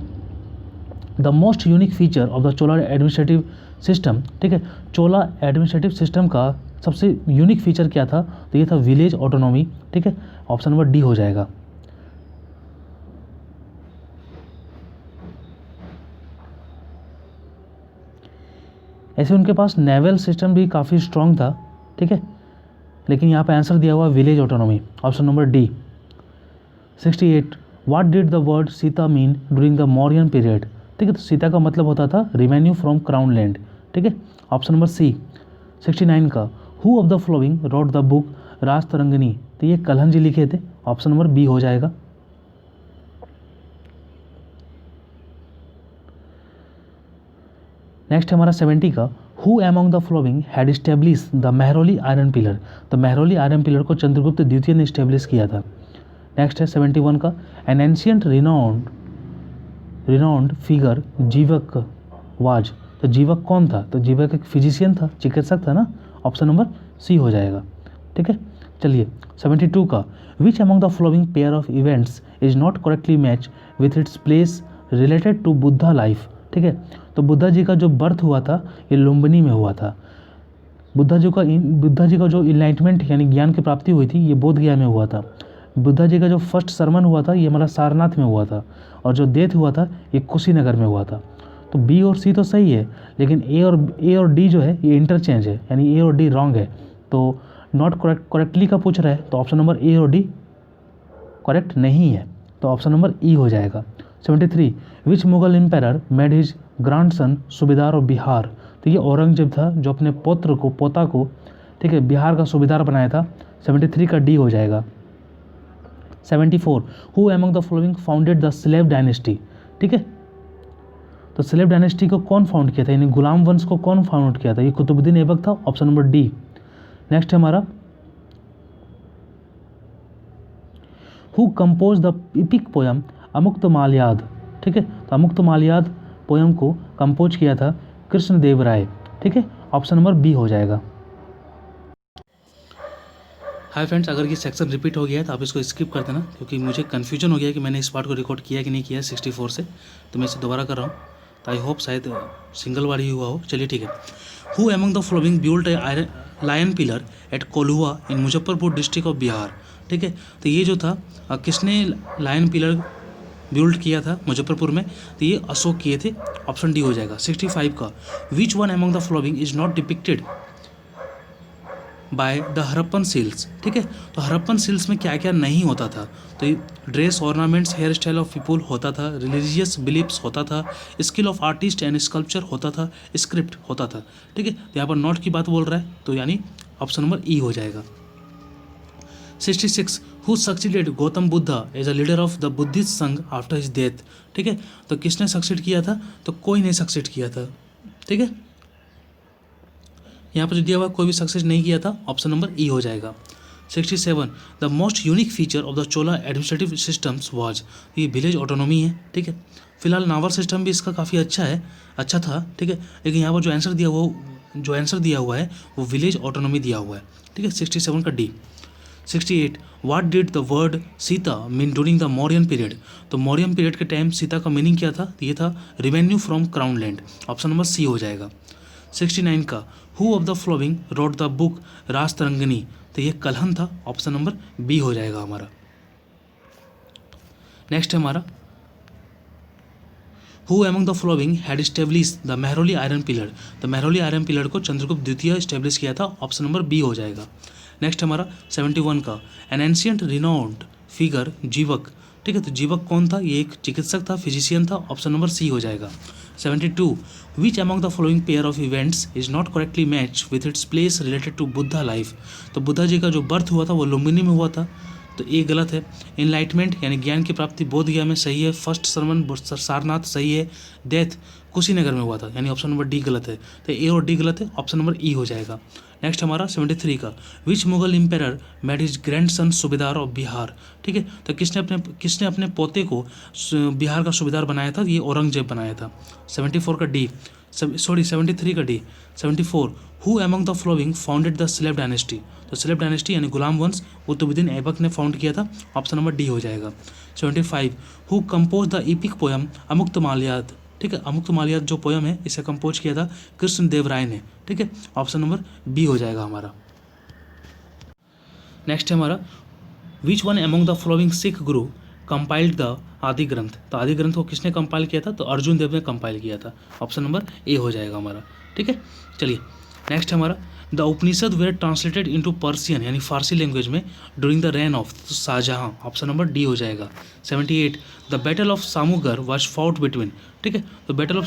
the most unique feature of the Chola administrative system. ठीक है, चोला एडमिनिस्ट्रेटिव सिस्टम का सबसे यूनिक फीचर क्या था, तो ये था विलेज ऑटोनॉमी। ठीक है, ऑप्शन नंबर डी हो जाएगा। ऐसे उनके पास नेवल सिस्टम भी काफ़ी स्ट्रॉन्ग था, ठीक है, लेकिन यहाँ पे आंसर दिया हुआ village autonomy, option number D. 68, what did the word sita mean during the Mauryan period. ठीक है, तो सीता का मतलब होता था रिवेन्यू फ्रॉम क्राउन लैंड। ठीक है, ऑप्शन नंबर सी। 69 का, who of the following wrote the book Rajatarangini. तो ये कल्हण जी लिखे थे, ऑप्शन नंबर बी हो जाएगा। नेक्स्ट हमारा 70 का, who among the following had establish the Mehrauli iron pillar. तो मेहरौली आयरन पिलर को चंद्रगुप्त द्वितीय ने इस्टेब्लिश किया था। नेक्स्ट है 71 का, एन एंशियंट रिनाउंड फिगर जीवक वाज। तो जीवक कौन था, तो जीवक एक फिजिशियन था, चिकित्सक था ना, ऑप्शन नंबर सी हो जाएगा। ठीक है, चलिए 72 का, which among the following pair of events is not correctly match with its place related to Buddha life. ठीक है, तो बुद्धा जी का जो बर्थ हुआ था ये लुम्बिनी में हुआ था। बुद्धा जी का जो इनलाइटमेंट यानी ज्ञान की प्राप्ति हुई थी ये बोध गया में हुआ था। बुद्धा जी का जो फर्स्ट सरमन हुआ था ये हमारा सारनाथ में हुआ था, और जो डेथ हुआ था ये कुशीनगर में हुआ था। तो बी और सी तो सही है, लेकिन ए और डी जो है ये इंटरचेंज है, यानी ए और डी रॉन्ग है। तो नॉट करेक्टली का पूछ रहा है, तो ऑप्शन नंबर ए और डी करेक्ट नहीं है, तो ऑप्शन नंबर ई हो जाएगा। 73, which Mughal empire made his grandson subedar of Bihar. तो ये औरंगजेब था जो अपने पोता को ठीक है बिहार का सूबेदार बनाया था। 73 का डी हो जाएगा। 74, who among the following founded the slave dynasty. ठीक है, तो स्लेव डायनेस्टी को कौन फाउंड किया था, यानी गुलाम वंश को कौन फाउंड किया था, ये कुतुबुद्दीन ऐबक था, ऑप्शन नंबर डी। नेक्स्ट है हमारा, who compose the epic poem Amuktamalyada. ठीक है, तो अमुक्त माल्याद पोयम को कंपोज किया था कृष्णदेव राय। ठीक है, ऑप्शन नंबर बी हो जाएगा। हाय फ्रेंड्स, अगर ये सेक्शन रिपीट हो गया है तो आप इसको स्किप कर देना, क्योंकि मुझे कन्फ्यूजन हो गया कि मैंने इस पार्ट को रिकॉर्ड किया कि नहीं किया 64 से, तो मैं इसे दोबारा कर रहा हूँ, तो आई होप शायद सिंगल बार ही हुआ हो। चलिए ठीक है, who among the following built a lion pillar at Kolhua in Muzaffarpur district of Bihar. ठीक है, तो ये जो था किसने लायन पिलर बिल्ड किया था मुजफ्फरपुर में, तो ये अशोक किए थे, ऑप्शन डी हो जाएगा। 65 का, which one among the following is not depicted by the Harappan seals, ठीक है। तो हरप्पन सील्स में क्या क्या नहीं होता था, तो ये dress, ornaments, hair style of people होता था, रिलीजियस बिलीफ्स होता था, skill of artist and sculpture होता था, स्क्रिप्ट होता था, ठीक है। तो यहाँ पर नॉट की बात बोल रहा है, तो यानी ऑप्शन नंबर ई हो जाएगा। 66, who succeeded Gautam Buddha as a leader of the Buddhist Sangh after his death, ठीक है। तो किसने सक्सीड किया था, तो कोई नहीं सक्सीड किया था, ठीक है। यहाँ पर जो दिया हुआ कोई भी सक्सेस नहीं किया था, ऑप्शन नंबर ई हो जाएगा। 67, the most unique feature of the Chola administrative systems was, ये विलेज ऑटोनॉमी है, ठीक है। फिलहाल नावर सिस्टम भी इसका काफ़ी अच्छा था, ठीक है, लेकिन यहाँ पर जो आंसर दिया हुआ है वो विलेज ऑटोनॉमी दिया हुआ है, ठीक है। 67 का D. 68, what did the word sita mean during the Mauryan period, तो मौर्यन पीरियड के टाइम सीता का मीनिंग क्या था, ये था revenue from crown land, option number C हो जाएगा। 69 का, who of the following wrote the book Rajatarangini, तो ये कलहन था, ऑप्शन नंबर बी हो जाएगा हमारा। नेक्स्ट है हमारा, who among the flowing had establish the Mehrauli iron pillar, तो मेहरौली आयरन पिलर को चंद्रगुप्त द्वितीय स्टेब्लिश किया था, ऑप्शन नंबर बी हो जाएगा। नेक्स्ट हमारा 71 का, एन एंशियंट रिनाउंड फिगर जीवक, ठीक है। तो जीवक कौन था, ये एक चिकित्सक था, फिजिशियन था, ऑप्शन नंबर सी हो जाएगा। 72, which among the following pair of events is not correctly match with its place related to Buddha life, तो बुद्धा जी का जो बर्थ हुआ था वो लुम्बिनी में हुआ था, तो ये गलत है। इनलाइटमेंट यानी ज्ञान की प्राप्ति बोध गया में सही है, फर्स्ट सरमन सारनाथ सही है, डेथ कुशीनगर में हुआ था, यानी ऑप्शन नंबर डी गलत है, तो ए और डी गलत है, ऑप्शन नंबर ई हो जाएगा। नेक्स्ट हमारा 73 का, which Mughal empire made his grandson subedar of Bihar, ठीक है। तो किसने अपने पोते को बिहार का सूबेदार बनाया था, ये औरंगजेब बनाया था। 74 का डी, 73 का D. 74, who among the flowing founded the slave dynasty, तो स्लेव डायनेस्टी यानी गुलाम वंश कुतुबुद्दीन ऐबक ने फाउंड किया था, ऑप्शन नंबर डी हो जाएगा। 75, who compose the epic poem Amuktamalyada, ठीक है। अमुक्त माल्याद जो पोयम है इसे कंपोज किया था कृष्ण देव राय ने, ठीक है, ऑप्शन नंबर बी हो जाएगा हमारा। नेक्स्ट है हमारा, which one among the following Sikh Guru compiled the आदि ग्रंथ, तो आदि ग्रंथ को किसने कंपाइल किया था, तो अर्जुन देव ने कंपाइल किया था, ऑप्शन नंबर ए हो जाएगा हमारा, ठीक है। चलिए नेक्स्ट हमारा, the Upanishad were translated into Persian यानी फारसी लैंग्वेज में during the reign of Shahjahan, option number D हो जाएगा। 78, the battle of Samugarh was fought between, ठीक है। तो बैटल ऑफ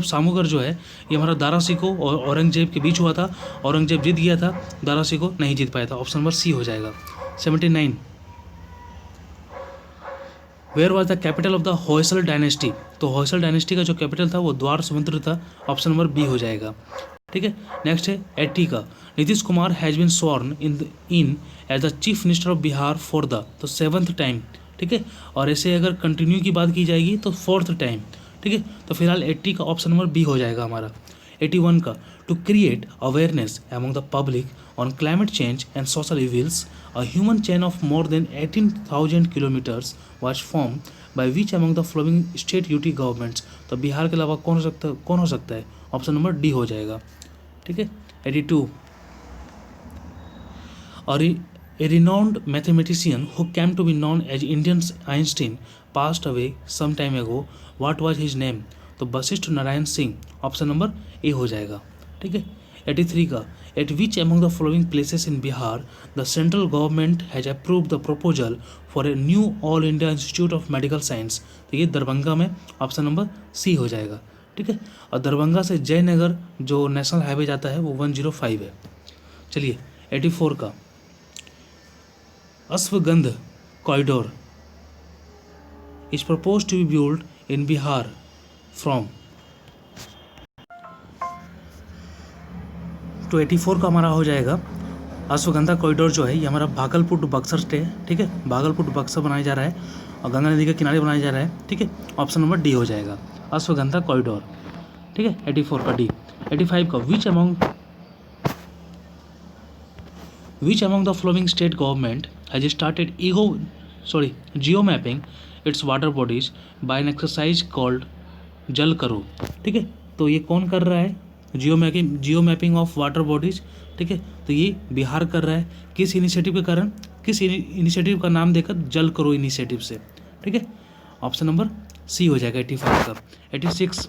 सामूगर जो है ये हमारा दारा सिकोह और औरंगजेब के बीच हुआ था, औरंगजेब जीत गया था, दारा सिकोह नहीं जीत पाया था, ऑप्शन नंबर सी हो जाएगा। 79, where was the capital of the Hoysala dynasty, तो होयसल डायनेस्टी का जो कैपिटल था वो द्वार समुद्र था, ऑप्शन नंबर बी हो जाएगा, ठीक है। नेक्स्ट है 80 का, Nitish Kumar has been sworn in as the chief minister of Bihar for the, तो 7th टाइम, ठीक है। और ऐसे अगर कंटिन्यू की बात की जाएगी तो 4th टाइम, ठीक है। तो फिलहाल 80 का ऑप्शन नंबर बी हो जाएगा हमारा। 81 का, to create awareness among the public on climate change and social evils a human chain of more than 18,000 kilometres was form by which among the following state UT governments, तो बिहार के अलावा कौन हो सकता है, ऑप्शन नंबर डी हो जाएगा, ठीक है। 82, और a renowned mathematician who came to be known as Indian Einstein passed away some time ago. What was his name? तो Vashishtha Narayan Singh, option number A हो जाएगा, ठीक है। 83 का, at which among the following places in Bihar the central government has approved the proposal for a new all India Institute of Medical Science, तो ये दरभंगा में, ऑप्शन नंबर सी हो जाएगा, ठीक है। और दरभंगा से जयनगर जो नेशनल हाईवे जाता है वो 105 है। चलिए 84 का, Ashwagandha corridor is propose to be build in Bihar from, तो 84 का हमारा हो जाएगा अश्वगंधा कॉरिडोर जो है ये हमारा भागलपुर टू बक्सर स्टे, ठीक है। भागलपुर टू बक्सर बनाया जा रहा है और गंगा नदी के किनारे बनाया जा रहा है, ठीक है, ऑप्शन नंबर डी हो जाएगा अश्वगंधा कॉरिडोर, ठीक है। 84 का डी। 85 का, which among the following state government has started geo mapping its water bodies by an exercise called Jal Karo, ठीक है। तो ये कौन कर रहा है, geo mapping of water bodies, ठीक है। तो ये बिहार कर रहा है, किस इनिशिएटिव के कारण, किस इनिशिएटिव का नाम देकर, जल करो इनिशिएटिव से, ठीक है, ऑप्शन नंबर सी हो जाएगा 85 का। 86,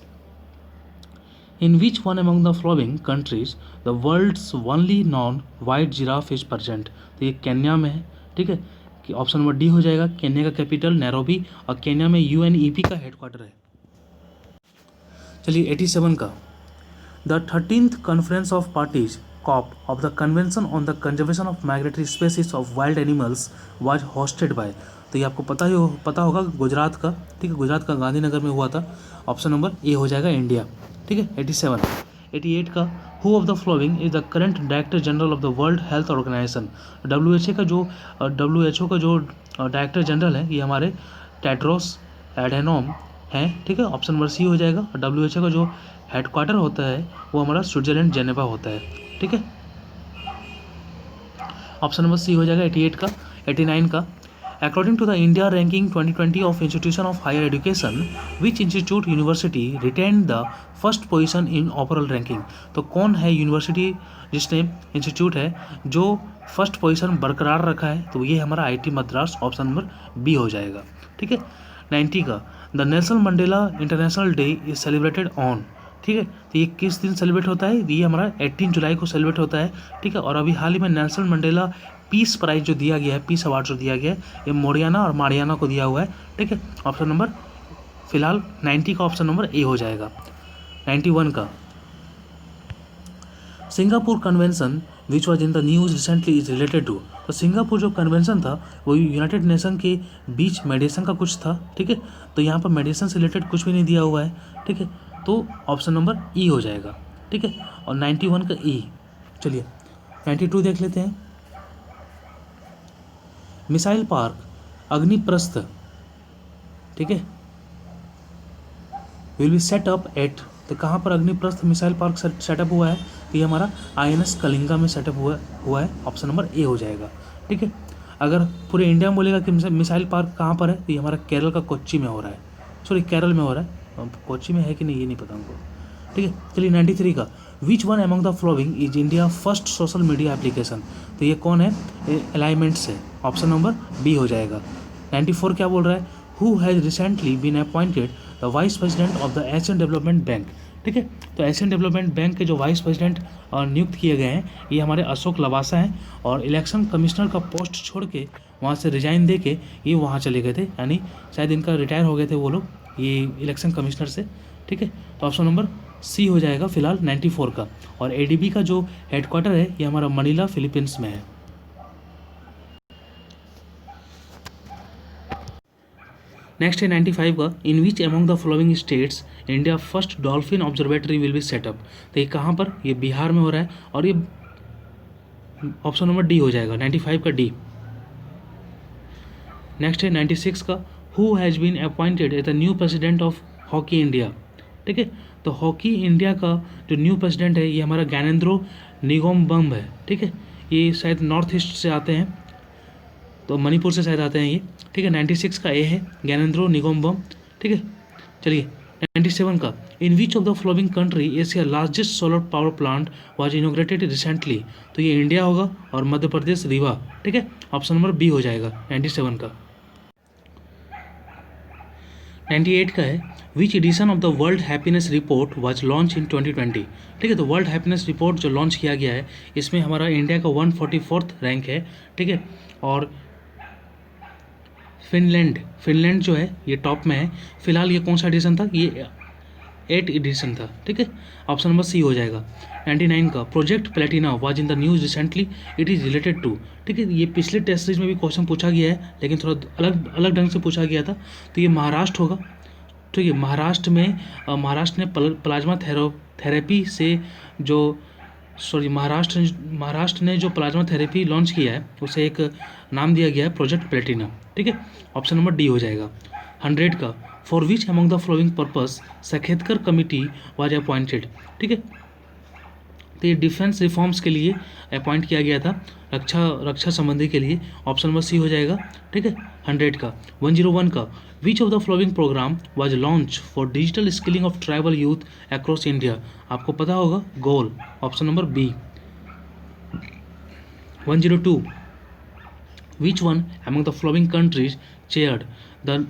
in which one among the following countries the world's only non white giraffe is present. तो ये केन्या में है, ठीक है, कि ऑप्शन नंबर डी हो जाएगा। केन्या का कैपिटल नैरोबी और केन्या में यूएनईपी का हेडक्वार्टर है। चलिए 87 का, the 13th conference of parties corp of the convention on the conservation of migratory species of wild animals was hosted by. तो ये आपको पता होगा गुजरात का, ठीक है, गुजरात का गांधीनगर में हुआ था। ऑप्शन नंबर ए हो जाएगा इंडिया, ठीक है। 87, 88 का, who of the following is the current director general of the World Health Organization. WHO का जो डायरेक्टर जनरल है ये हमारे टेड्रोस एडेनोम हैं, ठीक है। ऑप्शन नंबर सी हो जाएगा। WHO का जो हेडक्वार्टर होता है वो हमारा स्विट्जरलैंड जेनेवा होता है, ठीक है। ऑप्शन नंबर सी हो जाएगा 88 का। 89 का, according to the India ranking 2020 of institution of higher education which institute university retain the first position in overall ranking. तो कौन है यूनिवर्सिटी जिसने इंस्टीट्यूट है जो फर्स्ट पोजीशन बरकरार रखा है, तो ये हमारा IIT Madras, option number B हो जाएगा, ठीक है। 90 का, the Nelson Mandela international day is celebrated on, ठीक है। तो ये किस दिन सेलिब्रेट होता है, ये हमारा 18 जुलाई को सेलिब्रेट होता है, ठीक है। और अभी हाल ही में नेल्सन मंडेला पीस प्राइज जो दिया गया है, पीस अवार्ड जो दिया गया है, ये मोरियाना और मारियाना को दिया हुआ है, ठीक है। ऑप्शन नंबर फिलहाल 90 का ऑप्शन नंबर ए हो जाएगा। 91 का, Singapore convention which was in the news recently is related to. तो सिंगापुर जो कन्वेंशन था वो यूनाइटेड नेशन के बीच मेडिसन का कुछ था, ठीक है। तो यहाँ पर मेडिसन से रिलेटेड कुछ भी नहीं दिया हुआ है, ठीक है। तो ऑप्शन नंबर ई हो जाएगा, ठीक है। और 91 का ई। चलिए 92 देख लेते हैं। मिसाइल पार्क अग्निप्रस्थ, ठीक है, will be set up at. तो कहाँ पर अग्निप्रस्थ मिसाइल पार्क सेटअप हुआ है, तो ये हमारा INS कलिंगा में सेटअप हुआ है। ऑप्शन नंबर ए हो जाएगा, ठीक है। अगर पूरे इंडिया में बोलेगा कि मिसाइल पार्क कहाँ पर है, तो ये हमारा केरल का कोच्चि में हो रहा है, सॉरी केरल में हो रहा है, कोच्चि में है कि नहीं ये नहीं पता हमको, ठीक है। चलिए 93 का, which one among the following is India first social media application. तो ये कौन है, अलाइनमेंट्स है, ऑप्शन नंबर बी हो जाएगा। 94 क्या बोल रहा है, who has recently been appointed the vice president of the Asian development bank, ठीक है। तो एशियन डेवलपमेंट बैंक के जो वाइस प्रेसिडेंट नियुक्त किए गए हैं ये हमारे अशोक लवासा हैं, और इलेक्शन कमिश्नर का पोस्ट छोड़ के वहाँ से रिजाइन दे के ये वहाँ चले गए थे, यानी शायद इनका रिटायर हो गए थे वो लोग ये इलेक्शन कमिश्नर से, ठीक है। तो ऑप्शन नंबर सी हो जाएगा फिलहाल 94 का। और ADB का जो हेडक्वार्टर है ये हमारा मनीला फिलीपींस में है। नेक्स्ट है 95 का, in which among the following states India first dolphin observatory will be setup. तो ये कहाँ पर, ये बिहार में हो रहा है, और ये ऑप्शन नंबर डी हो जाएगा, 95 का डी। नेक्स्ट है 96 का, who has been appointed as the new president of hockey India, ठीक है। तो हॉकी इंडिया का जो न्यू प्रेसिडेंट है ये हमारा ज्ञानेंद्रो निगोम्बम है, ठीक है। ये शायद नॉर्थ ईस्ट से आते हैं, तो मणिपुर से शायद आते हैं ये, ठीक है। 96 का ए है ज्ञानेंद्रो निगोम्बम, ठीक है। चलिए 97 का, in which of the following country Asia largest solar power plant was inaugurated recently. तो ये इंडिया होगा और मध्य प्रदेश रीवा, ठीक है। ऑप्शन नंबर बी हो जाएगा 97 का। 98 का है, which edition of the world happiness report was launch in 2020, ठीक है। तो वर्ल्ड हैप्पीनेस रिपोर्ट जो लॉन्च किया गया है इसमें हमारा इंडिया का 144th रैंक है, ठीक है। और फिनलैंड जो है ये टॉप में है। फिलहाल ये कौन सा एडिशन था, ये 8 एडिशन था, ठीक है। ऑप्शन नंबर सी हो जाएगा। 99 का, project Platina was in the news recently, it is related to, ठीक है। ये पिछले टेस्ट सीरीज में भी क्वेश्चन पूछा गया है लेकिन थोड़ा अलग ढंग से पूछा गया था, तो ये महाराष्ट्र होगा, ठीक है। महाराष्ट्र ने प्लाज्मा थेरेपी से जो महाराष्ट्र ने जो प्लाज्मा थेरेपी लॉन्च किया है उसे एक नाम दिया गया है प्रोजेक्ट प्लेटिना, ठीक है। ऑप्शन नंबर डी हो जाएगा। 100 का, for which among the following purpose Shekatkar committee was appointed, ठीक है। तो ये डिफेंस रिफॉर्म्स के लिए अपॉइंट किया गया था, रक्षा संबंधी के लिए। ऑप्शन नंबर सी हो जाएगा, ठीक है। 100 का। 101 का, which of the following program was launch for digital skilling of tribal youth across India. आपको पता होगा goal, option number B. 102, which one among the following countries chaired the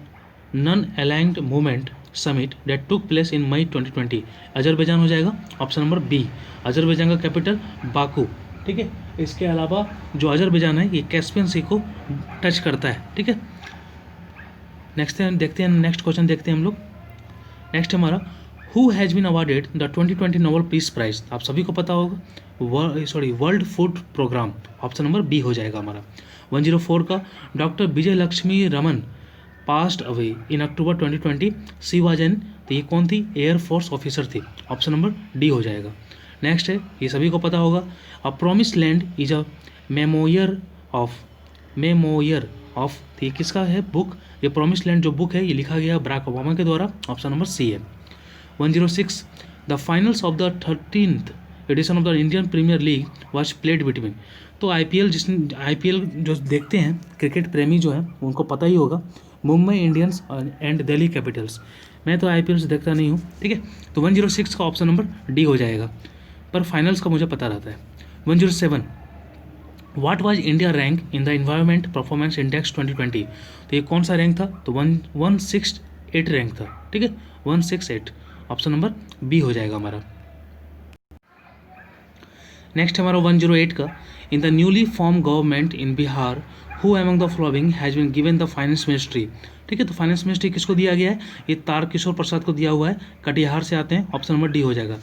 non aligned movement summit that took place in May 2020? Azerbaijan हो जाएगा ऑप्शन नंबर बी। अजरबैजान का कैपिटल बाकू। ठीक है, इसके अलावा जो अजरबैजान है ये कैस्पियन सी को टच करता है। ठीक है, नेक्स्ट देखते हैं, नेक्स्ट क्वेश्चन देखते हैं हम लोग। नेक्स्ट हमारा who has been awarded the 2020 Nobel peace prize? आप सभी को पता होगा, world food programme, option number B हो जाएगा हमारा। 104 का doctor Vijay Lakshmi Raman passed away in October 2020, she was an, तो ये कौन थी? एयर फोर्स ऑफिसर थी, ऑप्शन नंबर डी हो जाएगा। नेक्स्ट है, ये सभी को पता होगा, a promised land is a memoir of, तो ये किसका है बुक? ये प्रोमिस लैंड जो बुक है ये लिखा गया बराक ओबामा के द्वारा, ऑप्शन नंबर सी है। 106 the finals of the 13th edition of the Indian premier league was played between, तो आईपीएल जो देखते हैं क्रिकेट प्रेमी जो है उनको पता ही होगा, Mumbai Indians and Delhi Capitals. मैं तो आईपीएल से देखता नहीं हूँ, ठीक है, तो 106 का ऑप्शन नंबर डी हो जाएगा, पर फाइनल्स का मुझे पता रहता है। 107 what was India rank in the environment performance index 2020, तो ये कौन सा रैंक था? तो 168 रैंक था। ठीक है, 168, ऑप्शन नंबर बी हो जाएगा हमारा। नेक्स्ट हमारा 108 का, in the newly form government in Bihar who among the following has been given the finance ministry? ठीक है, तो फाइनेंस मिनिस्ट्री किसको दिया गया है? ये तारकिशोर प्रसाद को दिया हुआ है, कटिहार से आते हैं, ऑप्शन नंबर डी हो जाएगा।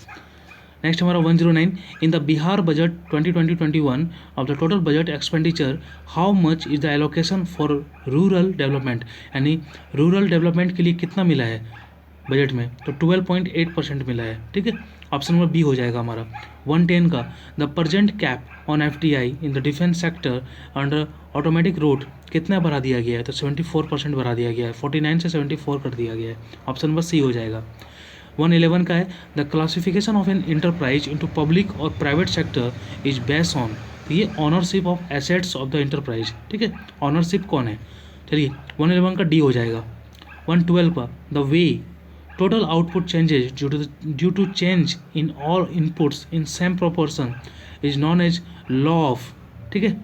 नेक्स्ट हमारा 109, in the Bihar budget 2020-21 of the total budget expenditure how much is the allocation for rural development, यानी रूरल डेवलपमेंट के लिए कितना मिला है बजट में? तो 12.8% मिला है। ठीक है, ऑप्शन नंबर बी हो जाएगा हमारा। 110 का, the present cap on FDI in the defence sector under automatic route कितना बढ़ा दिया गया है? तो 74% बढ़ा दिया गया है, 49 से 74 कर दिया गया है, ऑप्शन नंबर सी हो जाएगा। 111 का है, the classification of an enterprise into public और private sector is based on, तो ये ownership of assets of the enterprise. ठीक है, ऑनरशिप कौन है? चलिए 111 का डी हो जाएगा। 112 का, the way total output changes due to change in all inputs in same proportion is known as law of, ठीक है,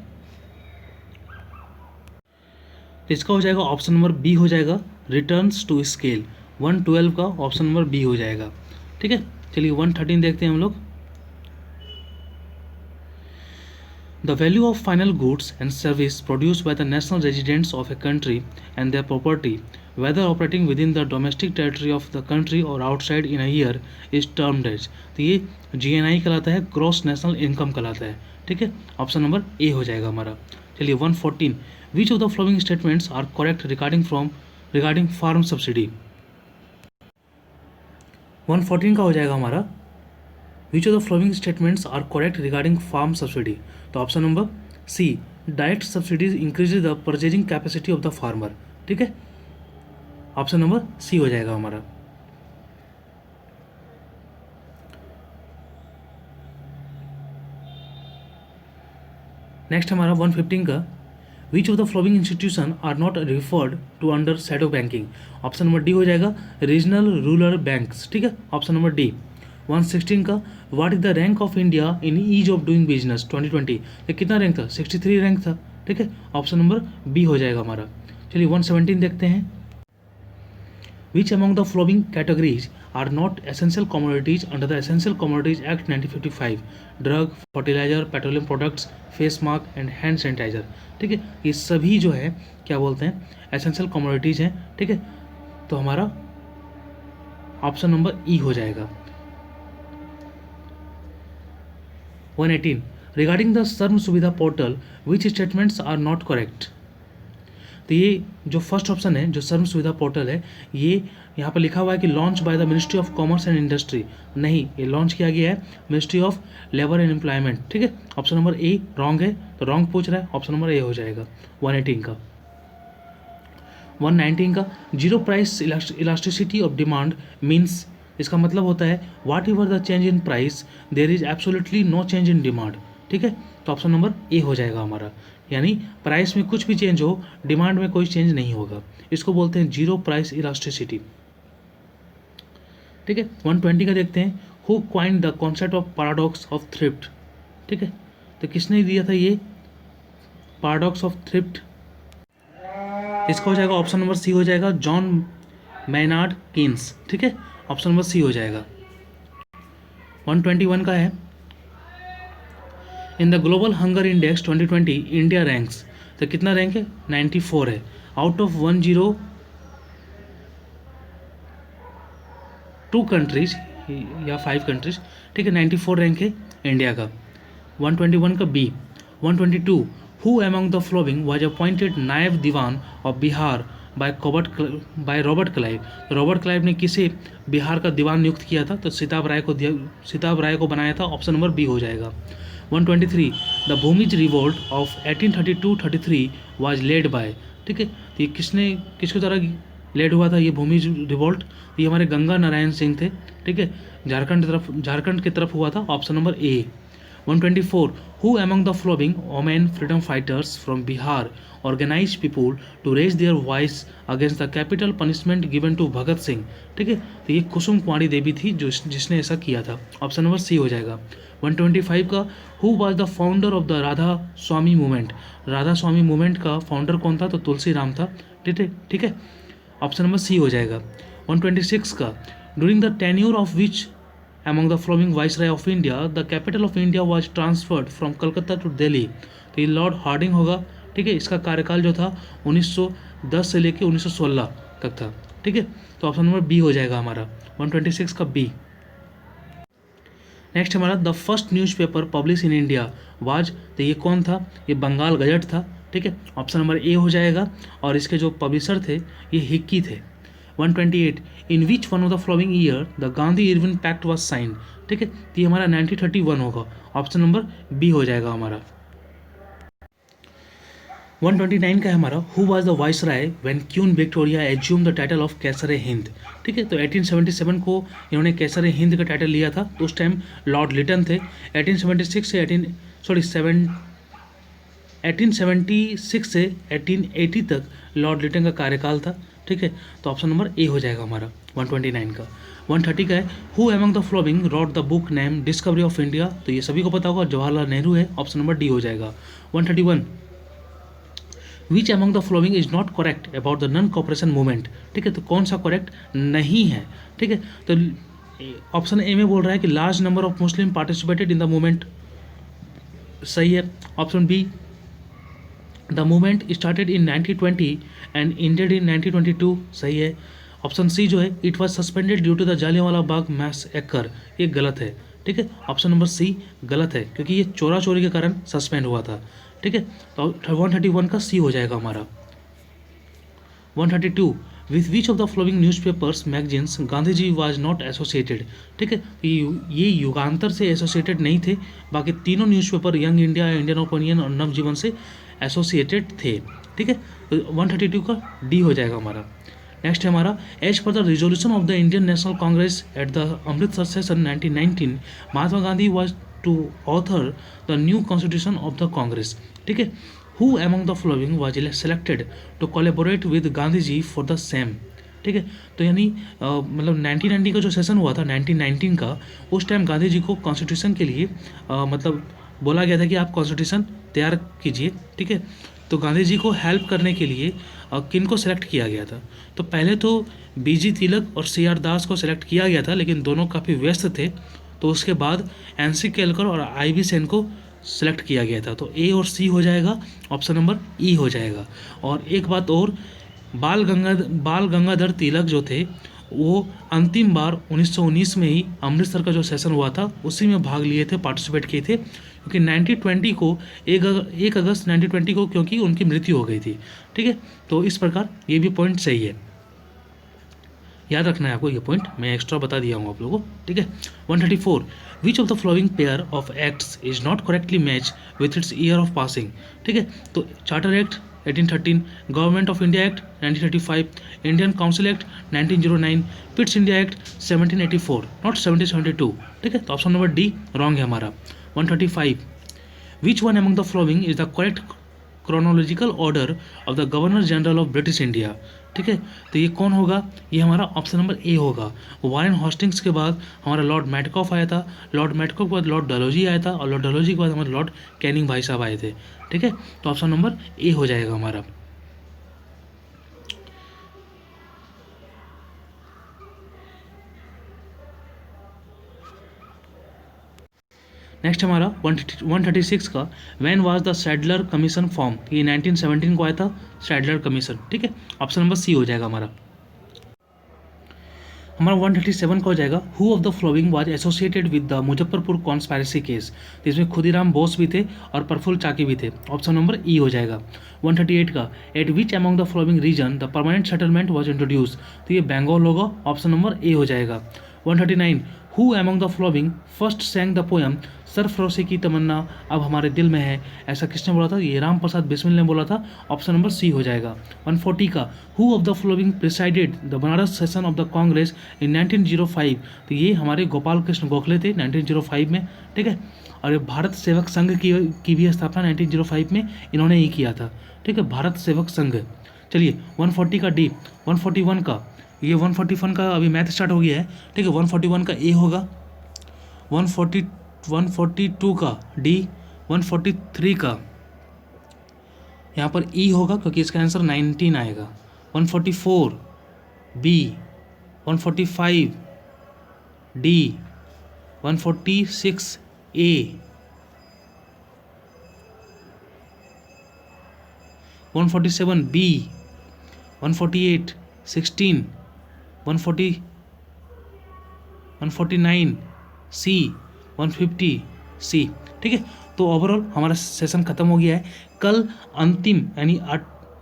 इसका हो जाएगा ऑप्शन नंबर बी हो जाएगा, रिटर्न्स टू स्केल। 112 का ऑप्शन नंबर बी हो जाएगा। ठीक है, चलिए 113 देखते हैं हम लोग। The value of final goods and service produced by the national residents of a country and their property whether operating within the domestic territory of the country और outside in a year is termed as, तो ये GNI कहलाता है, ग्रॉस नेशनल इनकम कहलाता है। ठीक है, ऑप्शन नंबर ए हो जाएगा हमारा। चलिए 114, which of the following statements are correct regarding farm subsidy? 114 का हो जाएगा हमारा, which of the following statements are correct regarding farm subsidy? तो option number C, direct subsidies increase the purchasing capacity of the farmer. ठीक है, ऑप्शन नंबर सी हो जाएगा हमारा। नेक्स्ट हमारा 115 का, which of the following institution are not referred to under shadow banking? Option number D हो जाएगा, रीजनल रूरल बैंक्स। ठीक है, ऑप्शन नंबर डी। 116 का, what is the rank of India in ease of doing business 2020? ये कितना रैंक था? 63 रैंक था। ठीक है, ऑप्शन नंबर बी हो जाएगा हमारा। चलिए 117 देखते हैं। Which among the following categories are not essential commodities under the Essential Commodities Act 1955? Drug, fertiliser, petroleum products, face mask and hand sanitiser. ठीक है, ये सभी जो है क्या बोलते हैं, एसेंशियल कमोडिटीज़ हैं। ठीक है, तो हमारा ऑप्शन नंबर ई हो जाएगा। 118, regarding the Shram Suvidha portal which statements are not correct? तो ये जो फर्स्ट ऑप्शन है, जो श्रम सुविधा पोर्टल है, ये यहाँ पर लिखा हुआ है कि launch by the ministry of commerce and industry. नहीं, ये लॉन्च किया गया है ministry of labour and employment. ठीक है, ऑप्शन नंबर ए रॉन्ग है, तो रॉन्ग पूछ रहा है, ऑप्शन नंबर ए हो जाएगा 118 का। 119 का, zero price elasticity of demand means, इसका मतलब होता है whatever the change in price there is absolutely no change in demand. ठीक है, तो ऑप्शन नंबर ए हो जाएगा हमारा, यानी प्राइस में कुछ भी चेंज हो, डिमांड में कोई चेंज नहीं होगा, इसको बोलते हैं जीरो प्राइस इलास्टिसिटी। ठीक है, 120 का देखते हैं, who coined the concept of paradox of thrift? ठीक है, तो किसने दिया था ये पैराडॉक्स ऑफ थ्रिफ्ट? इसका हो जाएगा ऑप्शन नंबर सी हो जाएगा, जॉन मैनार्ड केन्स, ठीक है, ऑप्शन नंबर सी हो जाएगा। 121 का है, in the global hunger index 2020 India ranks, तो कितना रैंक है, 94 है, आउट ऑफ 102 कंट्रीज या 5 कंट्रीज, ठीक है, 94 रैंक है इंडिया का। 121 का B, 122 who among the following was appointed naib diwan of Bihar by Robert Clive, तो रॉबर्ट क्लाइव ने किसे बिहार का दीवान नियुक्त किया था, तो सिताब राय को बनाया था, ऑप्शन नंबर बी हो जाएगा। 123 the Bhumij revolt of 1832-33 was led by, ठीक है, तो ये किसके द्वारा लेड हुआ था ये भूमिज रिवोल्ट, ये हमारे गंगा नारायण सिंह थे, ठीक है, झारखंड की तरफ हुआ था, option number A. 124 who among the following women freedom fighters from Bihar organize people to raise their voice against the capital punishment given to Bhagat Singh, ठीक है, तो ये कुसुम कुमारी देवी थी जिसने ऐसा किया था, ऑप्शन नंबर सी हो जाएगा। 125 का who was the founder of the Radha Swami movement, Radha Swami movement का फाउंडर कौन था, तो तुलसी राम था, ठीक है, ऑप्शन नंबर सी हो जाएगा। 126 का during the tenure of which among the following viceroy of India the capital of India was transferred from Calcutta to Delhi, तो ये लॉर्ड हार्डिंग होगा, ठीक है, इसका कार्यकाल जो था 1910 से लेकर 1916 तक था, ठीक है, तो ऑप्शन नंबर बी हो जाएगा हमारा 126 का बी। नेक्स्ट हमारा the first newspaper publish in India was, तो ये कौन था, ये बंगाल गजट था, ठीक है, ऑप्शन नंबर ए हो जाएगा, और इसके जो पब्लिशर थे ये हिक्की थे। 128 in which one of the following year the Gandhi Irwin pact was sign, ठीक है, तो ये हमारा 1931 होगा, ऑप्शन नंबर बी हो जाएगा हमारा। 129 का है हमारा who was the viceroy when queen Victoria assume the title of Kaiser Hind, ठीक है, तो 1877 को इन्होंने कैसर हिंद का टाइटल लिया था, तो उस टाइम लॉर्ड लिटन थे। 1876 से 1880 तक लॉर्ड लिटन का कार्यकाल था, ठीक है, तो ऑप्शन नंबर ए हो जाएगा हमारा 129 का। 130 का है who among the following wrote the book name discovery of India, तो ये सभी को पता होगा जवाहरलाल नेहरू है, ऑप्शन नंबर डी हो जाएगा। 131 विच among the following is not correct about the non cooperation movement, ठीक है, तो कौन सा करेक्ट नहीं है, ठीक है, तो ऑप्शन ए में बोल रहा है कि large number of Muslim participated in the movement, सही है। Option B the movement started in 1920 and ended in 1922, सही है। ऑप्शन सी जो है it was suspended due to the Jallianwala Bagh massacre, ये गलत है, ठीक है, ऑप्शन नंबर सी गलत है, क्योंकि ये चोरा चोरी के कारण सस्पेंड हुआ था, ठीक है, तो 131 का सी हो जाएगा हमारा। 132 with which of the following newspapers magazines Gandhi ji was not associated, ठीक है, ये युगांतर से एसोसिएटेड नहीं थे, बाकी तीनों newspaper young India, Indian opinion और नवजीवन से एसोसिएटेड थे, ठीक है, तो 132 का डी हो जाएगा हमारा। नेक्स्ट है हमारा as per the resolution of the Indian national Congress at the Amritsar session 1919 Mahatma Gandhi was to author the new constitution of the Congress, ठीक है, who among the following was selected to collaborate with Gandhi ji for the same, ठीक है, तो यानी मतलब 1990 का जो सेशन हुआ था 1919 का, उस टाइम गांधी जी को कॉन्स्टिट्यूशन के लिए मतलब बोला गया था कि आप कॉन्स्टिट्यूशन तैयार कीजिए, ठीक है, तो गांधी जी को हेल्प करने के लिए किन को सिलेक्ट किया गया था, तो पहले तो बीजी तिलक और सी आर दास को सिलेक्ट किया गया था, लेकिन दोनों काफ़ी व्यस्त थे, तो उसके बाद एनसी केलकर और आईवी सेन को सिलेक्ट किया गया था, तो ए और सी हो जाएगा, ऑप्शन नंबर ई हो जाएगा। और एक बात और, बाल गंगाधर तिलक जो थे वो अंतिम बार 1919 में ही अमृतसर का जो सेशन हुआ था उसी में भाग लिए थे, पार्टिसिपेट किए थे, क्योंकि 1920 को 1 अगस्त 1920 को क्योंकि उनकी मृत्यु हो गई थी, ठीक है, तो इस प्रकार ये भी पॉइंट सही है, याद रखना है आपको, ये पॉइंट मैं एक्स्ट्रा बता दिया हूँ आप लोगों को, ठीक है। 134 विच of the flowing pair of acts is not correctly match with it's year of passing, ठीक है, तो charter act 1813, government of India act 1935, Indian council act 1909, Pitt's India act 1784, not 1772, ठीक है, तो ऑप्शन नंबर डी रॉन्ग है हमारा। 135 विच one among the following is the correct chronological order of the governor general of British India, ठीक है, तो ये कौन होगा, ये हमारा ऑप्शन नंबर ए होगा। वारेन हॉस्टिंग्स के बाद हमारा लॉर्ड मैटकॉफ आया था, लॉर्ड मैटकॉफ के बाद लॉर्ड डलहौजी आया था, और लॉर्ड डलहौजी के बाद हमारे लॉर्ड कैनिंग भाई साहब आए थे, ठीक है, तो ऑप्शन नंबर ए हो जाएगा हमारा। नेक्स्ट हमारा 136 का when was the Sadler commission form, ये 1917 को आया था सैडलर कमीशन, ठीक है, ऑप्शन नंबर सी हो जाएगा हमारा। 137 का हो जाएगा who of the following was associated with the Muzaffarpur conspiracy case, तो इसमें खुदीराम बोस भी थे और प्रफुल्ल चाकी भी थे, ऑप्शन नंबर ई हो जाएगा। 138 का at which among the following region the permanent settlement was introduce, तो ये बंगाल होगा, ऑप्शन नंबर ए हो जाएगा। 139 who among the following first sang the poem Sarfaroshi ki Tamanna अब हमारे दिल में है, ऐसा किसने बोला था, ये राम प्रसाद बिस्मिल ने बोला था, ऑप्शन नंबर सी हो जाएगा। 140 का who of the following presided the Banaras session of the Congress in 1905, तो ये हमारे गोपाल कृष्ण गोखले थे 1905 में, ठीक है, और ये भारत सेवक संघ की भी स्थापना 1905 में इन्होंने ही किया था, ठीक है, भारत सेवक संघ। चलिए 140 का डी, 141 का, ये 141 का अभी मैथ स्टार्ट हो गया है, ठीक है, 141 का ए होगा, 142 का डी, 143 का यहाँ पर ई होगा क्योंकि इसका आंसर 19 आएगा, 144 बी, 145 डी, 146 ए, 147 बी, 148 16, 149 सी, 150 सी, ठीक है। तो ओवरऑल हमारा सेशन ख़त्म हो गया है। कल अंतिम यानी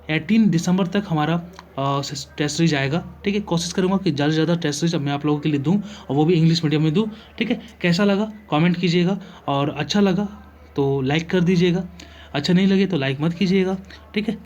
18 दिसंबर तक हमारा टेस्ट सीरीज आएगा, ठीक है। कोशिश करूँगा कि ज़्यादा से ज़्यादा टेस्ट सीरीज मैं आप लोगों के लिए दूँ और वो भी इंग्लिश मीडियम में दूँ, ठीक है। कैसा लगा कमेंट कीजिएगा और अच्छा लगा तो लाइक कर दीजिएगा, अच्छा नहीं लगे तो लाइक मत कीजिएगा, ठीक है।